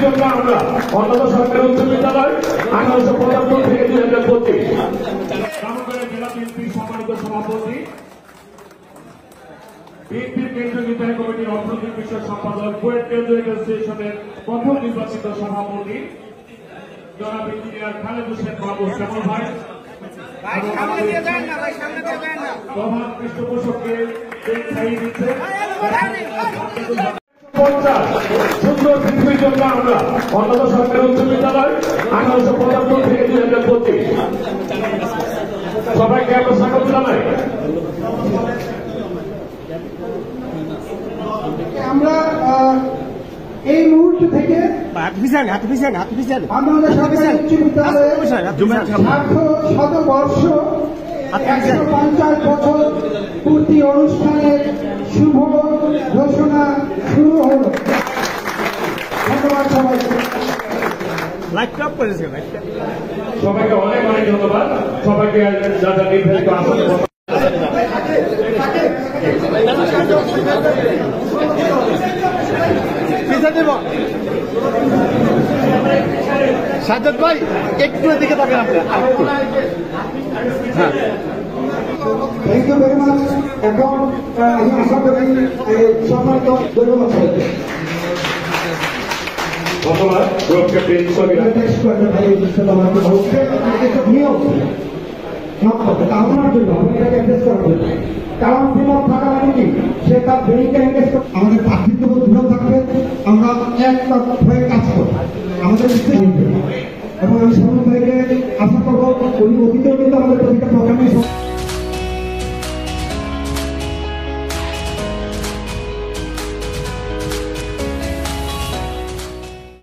জন্য আমরা অন্যত সরকারি উচ্চ বিদ্যালয় 1875 থেকে 2025 রামগড়ের জেলা বিএনপির সম্মানিত সভাপতি, বিএনপির কেন্দ্রীয় নির্বাহী কমিটির অর্থনৈতিক বিষয় সম্পাদক, বুয়েট কেন্দ্রীয় অ্যাসোসিয়েশনের প্রথম নির্বাচিত সভাপতি জনাব ইঞ্জিনিয়ার খালেদ হোসেন বাবু শ্যামল ভাই, প্রধান পৃষ্ঠপোষককে ছাড়িয়ে দিচ্ছে। সুন্দর পৃথিবীর জন্য আমরা অন্যত সরকারি উচ্চ বিদ্যালয় 1875 থেকে 2025 সবাইকে আমরা স্বাগত জানাই। আমরা এই মুহূর্ত থেকে আমাদের সরকারি উচ্চ বিদ্যালয়ের শতবর্ষ 150 বছর পূর্তি অনুষ্ঠানের শুভ ঘোষণা শুরু হল। ধন্যবাদ সবাইকে অনেক অনেক ধন্যবাদ। সবাইকে যা যা নির্ধারিত আসনে সাজ্জাদ ভাই একটু দিকে থাকেন আপনার। Thank you very much. এখন আশা করি সম্মানিত ধন্যবাদ। কারণ বিমত থাকা মানে কি সে তার ব্রেনকে এনগেজ করে আমাদের পার্থিব দূরে থাকবে। আমরা এক হয়ে কাজ করব আমাদের এবং আমি সকল থেকে আশা করবো ওই অতীতেও কিন্তু আমাদের প্রতিটা প্রোগ্রামে